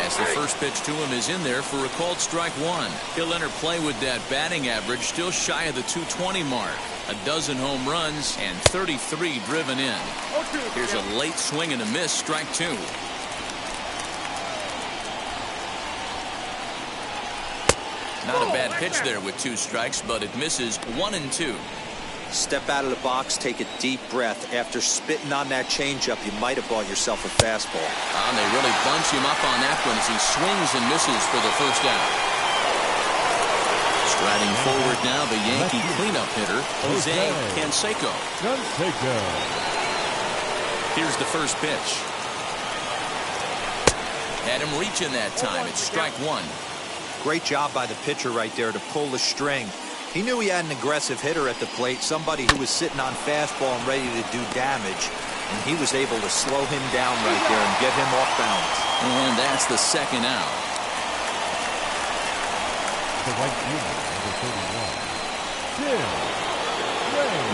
As the first pitch to him is in there for a called strike one. He'll enter play with that batting average still shy of the 220 mark. A dozen home runs and 33 driven in. Here's a late swing and a miss, strike two. Not a bad pitch there with two strikes, but it misses 1 and 2. Step out of the box, take a deep breath. After spitting on that changeup, you might have bought yourself a fastball. And they really bunch him up on that one as he swings and misses for the first out. Striding forward now, the Yankee cleanup hitter, Jose Canseco. Here's the first pitch. Had him reaching that time. It's strike one. Great job by the pitcher right there to pull the string. He knew he had an aggressive hitter at the plate, somebody who was sitting on fastball and ready to do damage, and he was able to slow him down right there and get him off balance. And that's the second out. The right fielder, number 31.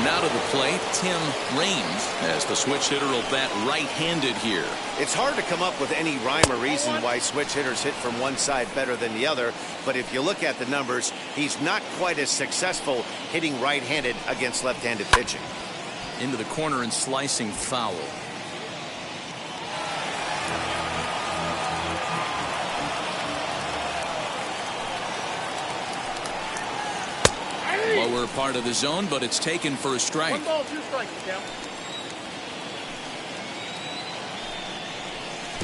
Now to the plate, Tim Raines, as the switch hitter will bat right-handed here. It's hard to come up with any rhyme or reason why switch hitters hit from one side better than the other, but if you look at the numbers, he's not quite as successful hitting right-handed against left-handed pitching. Into the corner and slicing foul. Lower part of the zone, but it's taken for a strike. 1 ball, 2 strikes, Cal.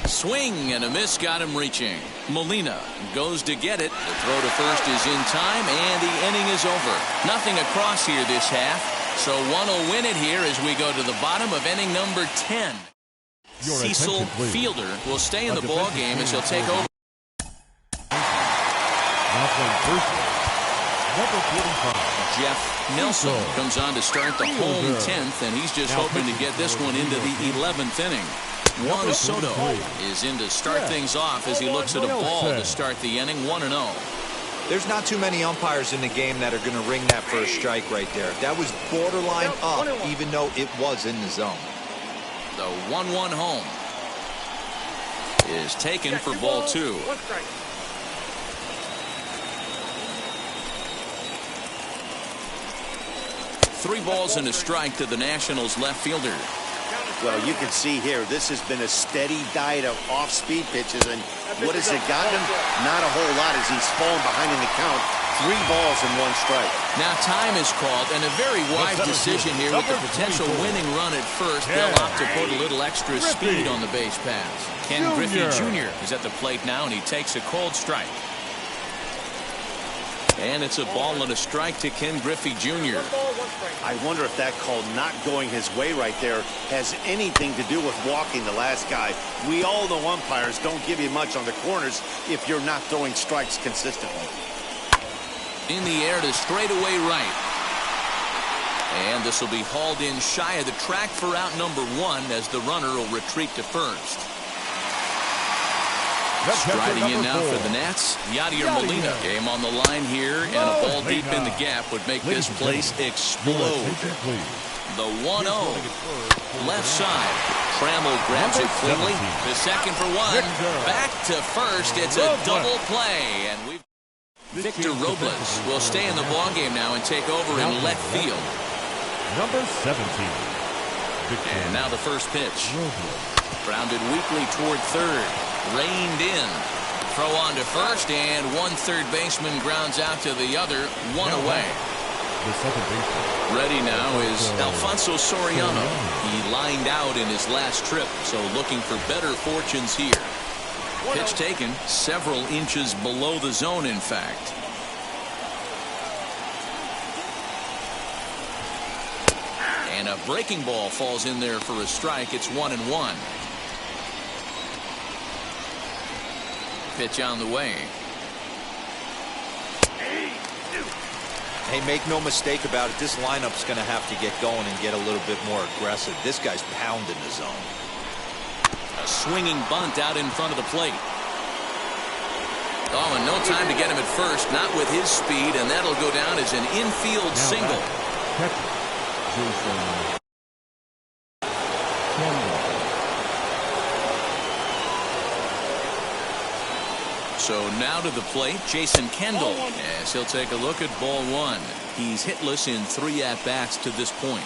Swing and a miss got him reaching. Molina goes to get it. The throw to first is in time, and the inning is over. Nothing across here this half, so one will win it here as we go to the bottom of inning number 10. Cecil Fielder will stay in the ball game as he'll take over. Now playing first, number 45. Jeff Nelson comes on to start the home 10th, and he's just hoping to get this one into the 11th inning. Juan Soto is in to start things off as he looks at a ball to start the inning, 1-0. There's not too many umpires in the game that are going to ring that first strike right there. That was borderline up, even though it was in the zone. The 1-1 home is taken for ball 2. 1 strike. Three balls and a strike to the Nationals left fielder. Well, you can see here, this has been a steady diet of off-speed pitches, and what has it gotten him? Not a whole lot as he's fallen behind in the count. 3 balls and 1 strike. Now time is called, and a very wise decision here with the potential winning run at first. They'll opt to put a little extra speed on the base pass. Ken Griffey Jr. is at the plate now, and he takes a cold strike. And it's a ball and a strike to Ken Griffey Jr. I wonder if that call not going his way right there has anything to do with walking the last guy. We all know umpires don't give you much on the corners if you're not throwing strikes consistently. In the air to straightaway right. And this will be hauled in shy of the track for out number 1 as the runner will retreat to first. Striding in now for the Nats, Yadier Molina. Game on the line here, and a ball deep in the gap would make this place explode. The 1-0, left side. Trammell grabs it cleanly. The second for 1. Back to first. It's a double play, and Victor Robles will stay in the ballgame now and take over in left field. Number 17. And now the first pitch. Grounded weakly toward third. Reined in. Throw on to first, and one third baseman grounds out to the other, 1 away. The second baseman. Ready now is Alfonso Soriano. He lined out in his last trip, so looking for better fortunes here. Pitch taken several inches below the zone, in fact. And And a breaking ball falls in there for a strike. It's 1-1. Pitch on the way. Hey, make no mistake about it. This lineup's going to have to get going and get a little bit more aggressive. This guy's pounding the zone. A swinging bunt out in front of the plate. Oh, and no time to get him at first. Not with his speed, and that'll go down as an infield single. So now to the plate, Jason Kendall, as he'll take a look at ball one. He's hitless in 3 at-bats to this point.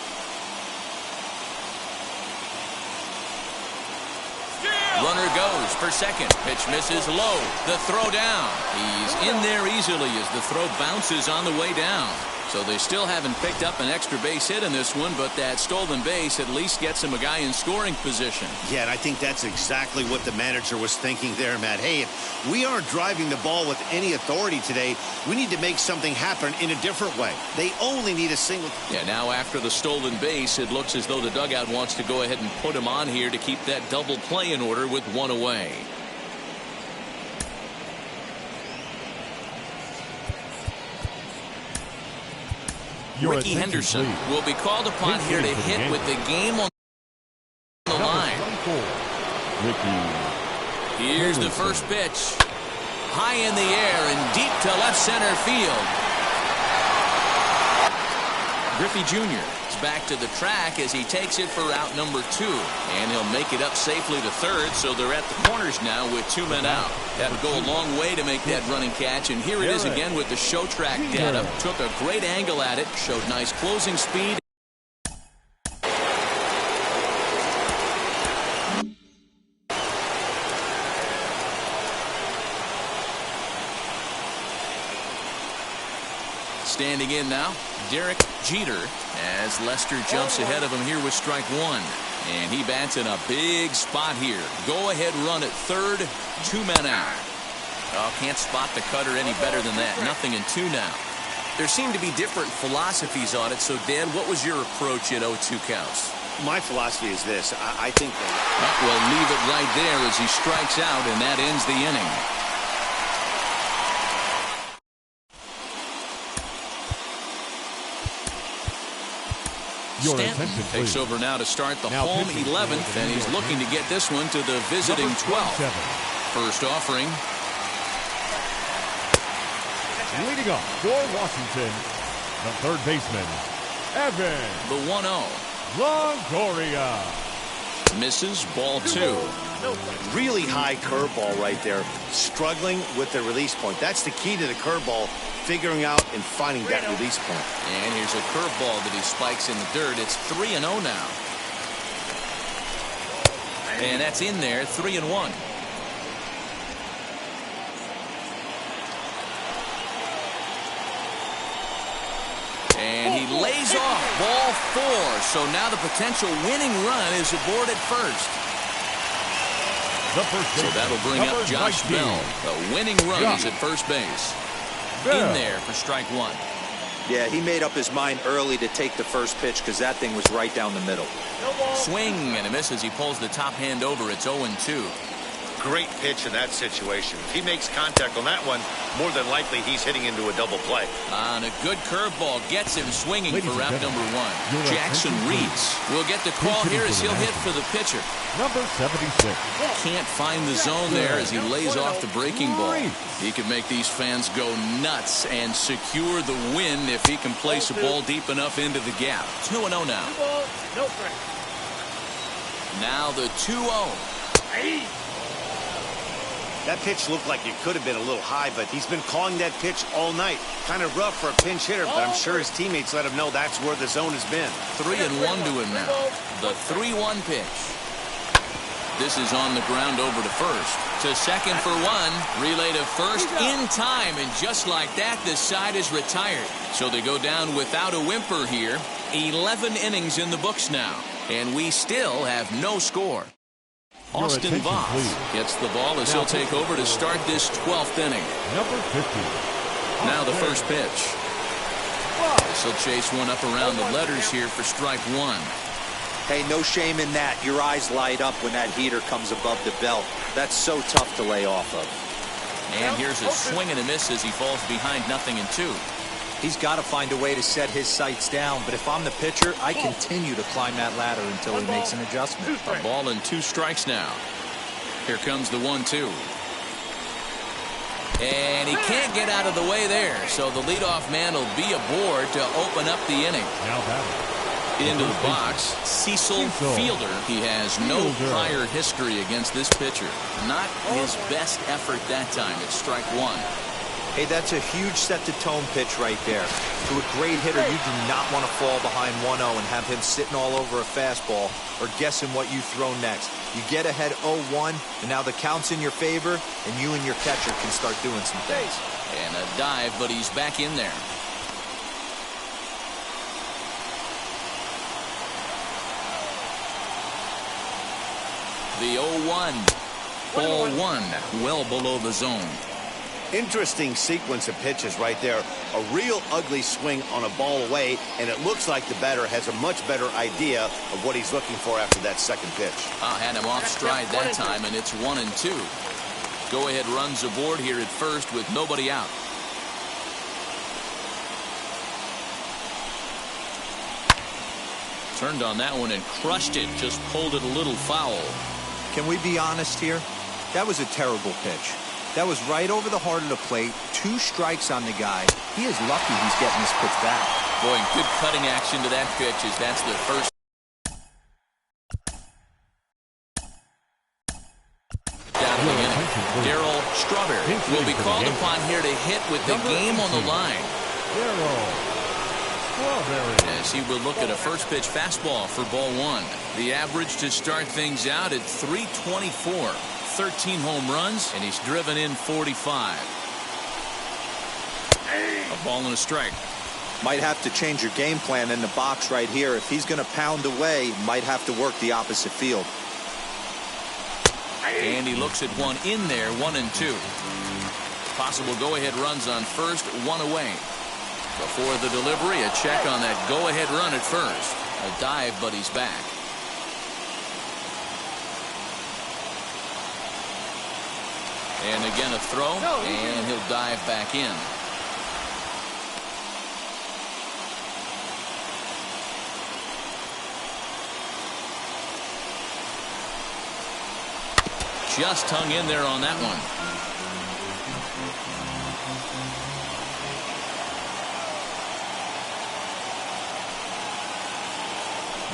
Runner goes for second. Pitch misses low. The throw down. He's in there easily as the throw bounces on the way down. So they still haven't picked up an extra base hit in this one, but that stolen base at least gets him a guy in scoring position. Yeah, and I think that's exactly what the manager was thinking there, Matt. Hey, if we aren't driving the ball with any authority today, we need to make something happen in a different way. They only need a single. Yeah, now after the stolen base, it looks as though the dugout wants to go ahead and put him on here to keep that double play in order with 1 away. Ricky Henderson will be called upon here to hit with the game on the line. Here's the first pitch. High in the air and deep to left center field. Griffey Jr. is back to the track as he takes it for out number 2. And he'll make it up safely to third, so they're at the corners now with 2 men out. That would go a long way to make that running catch, and here it is again with the show track data. Took a great angle at it, showed nice closing speed. Standing in now, Derek Jeter, as Lester jumps ahead of him here with strike 1. And he bats in a big spot here. Go-ahead run at third, 2 men out. Oh, can't spot the cutter any better than that. 0-2 now. There seem to be different philosophies on it. So, Dan, what was your approach at 0-2 counts? My philosophy is this. I think that will leave it right there as he strikes out, and that ends the inning. Stanton takes over now to start the home 11th, and he's looking to get this one to the visiting 12th. First offering. Leading up for Washington, the third baseman, Evan. The 1-0. Longoria. Misses, ball 2. Really high curveball right there. Struggling with the release point. That's the key to the curveball. Figuring out and finding that release point. And here's a curveball that he spikes in the dirt. It's 3-0 now. And that's in there, 3-1. And he lays off ball 4. So now the potential winning run is aboard at first. So that'll bring up Josh Bell. The winning run is at first base. In there for strike 1. Yeah, he made up his mind early to take the first pitch because that thing was right down the middle. Swing and a miss as he pulls the top hand over. It's 0-2. Great pitch in that situation. If he makes contact on that one, more than likely he's hitting into a double play. On a good curveball gets him swinging for route number 1. Jackson Reeds will get the call here as he'll hit for the pitcher. Number 76. Can't find the zone there as he lays off the breaking ball. He could make these fans go nuts and secure the win if he can place a ball deep enough into the gap. 2-0 now. Now the 2-0. That pitch looked like it could have been a little high, but he's been calling that pitch all night. Kind of rough for a pinch hitter, but I'm sure his teammates let him know that's where the zone has been. 3-1 to him now. The 3-1 pitch. This is on the ground over to first. To second for 1. Relay to first in time, and just like that, the side is retired. So they go down without a whimper here. 11 innings in the books now, and we still have no score. Austin Voth gets the ball as he'll take over to start this 12th inning. Number 50. Now the first pitch. This will chase one up around the letters here for strike one. Hey, no shame in that. Your eyes light up when that heater comes above the belt. That's so tough to lay off of. And here's a swing and a miss as he falls behind 0-2. He's got to find a way to set his sights down, but if I'm the pitcher, I continue to climb that ladder until he makes an adjustment. A ball and 2 strikes now. Here comes the 1-2. And he can't get out of the way there, so the leadoff man will be aboard to open up the inning. Now batting. Into the box, Cecil Fielder. He has no prior history against this pitcher. Not his best effort that time. It's strike one. Hey, that's a huge set-the-tone pitch right there. To a great hitter, you do not want to fall behind 1-0 and have him sitting all over a fastball or guessing what you throw next. You get ahead 0-1, and now the count's in your favor, and you and your catcher can start doing some things. And a dive, but he's back in there. The 0-1. Ball one, well below the zone. Interesting sequence of pitches right there. A real ugly swing on a ball away, and it looks like the batter has a much better idea of what he's looking for after that second pitch. Had him off stride that time, and it's 1-2. Go-ahead runs aboard here at first with nobody out. Turned on that one and crushed it. Just pulled it a little foul. Can we be honest here? That was a terrible pitch. That was right over the heart of the plate. 2 strikes on the guy. He is lucky he's getting this pitch back. Boy, good cutting action to that pitch as that's the first. Down in the inning. Darryl Strawberry will be called upon here to hit with the game on the line. As he will look at a first pitch fastball for ball one. The average to start things out at .324. 13 home runs, and he's driven in 45. A ball and a strike. Might have to change your game plan in the box right here. If he's going to pound away, might have to work the opposite field. And he looks at one in there, 1-2. Possible go-ahead runs on first, one away. Before the delivery, a check on that go-ahead run at first. A dive, but he's back. And again a throw, and he'll dive back in. Just hung in there on that one.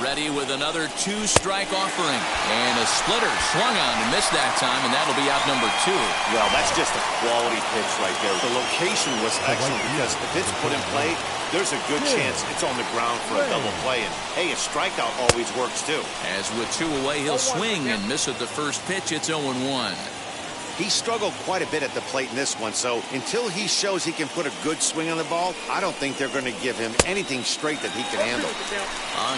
Ready with another 2-strike offering. And a splitter swung on and missed that time, and that'll be out number 2. Well, that's just a quality pitch right there. The location was excellent because if it's put in play, there's a good chance it's on the ground for a double play. And, hey, a strikeout always works, too. As with 2 away, he'll swing and miss at the first pitch. It's 0-1. He struggled quite a bit at the plate in this one, so until he shows he can put a good swing on the ball, I don't think they're going to give him anything straight that he can handle.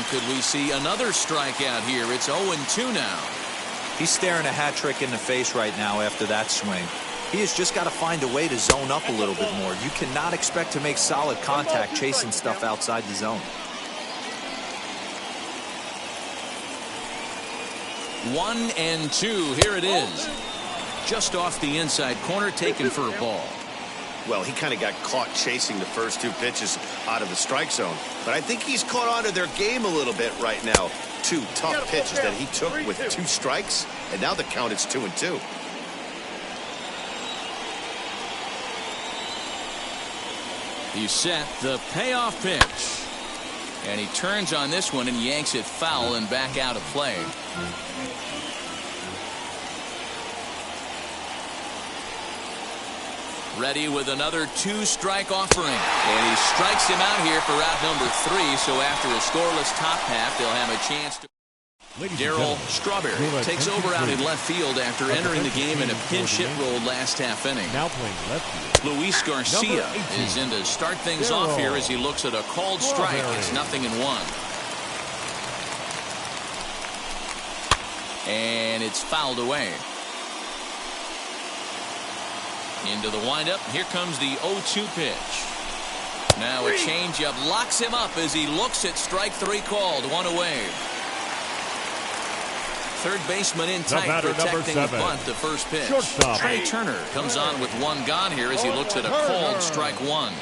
Could we see another strikeout here? It's 0-2 now. He's staring a hat trick in the face right now after that swing. He has just got to find a way to zone up a little bit more. You cannot expect to make solid contact chasing stuff outside the zone. 1-2. Here it is. Just off the inside corner, taken for a ball. Well, he kind of got caught chasing the first 2 pitches out of the strike zone. But I think he's caught on to their game a little bit right now. 2 tough pitches that he took with 2 strikes, and now the count is 2-2. He's set the payoff pitch. And he turns on this one and yanks it foul and back out of play. Ready with another 2-strike offering. And he strikes him out here for out number 3. So after a scoreless top half, they'll have a chance to. Darryl Strawberry takes over out in left field after entering the game in a pinch hit role last half inning. Now playing left field. Luis Garcia is in to start things off here as he looks at a called strike. It's 0-1. And it's fouled away. Into the windup. Here comes the 0-2 pitch. Now a changeup locks him up as he looks at strike 3 called. 1 away. Third baseman in tight, protecting the bunt, the first pitch. Shortstop. Trey Turner comes on with 1 gone here as he looks at a called strike 1.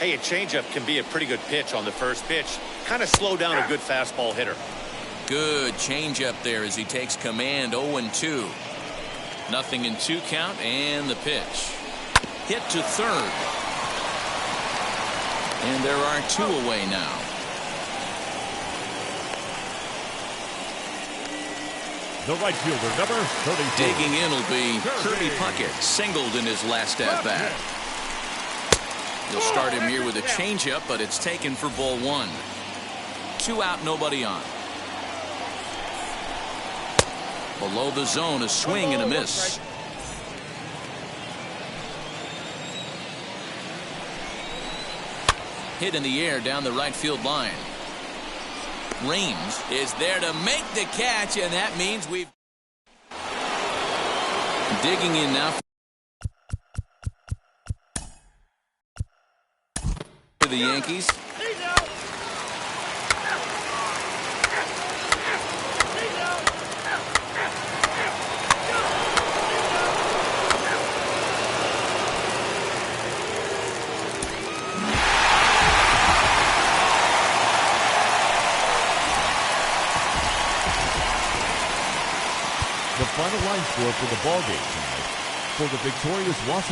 Hey, a changeup can be a pretty good pitch on the first pitch. Kind of slow down a good fastball hitter. Good changeup there as he takes command. 0-2. Nothing in 2 count, and the pitch. Hit to third. And there are 2 away now. The right fielder, number 34. Digging in will be Kirby Puckett, singled in his last at-bat. They'll start him here with a changeup, but it's taken for ball 1. 2 out, nobody on. Below the zone, a swing and a miss. Hit in the air down the right field line. Raines is there to make the catch, and that means we've... Digging in now for the Yankees. The final line score for the ballgame tonight for the victorious Washington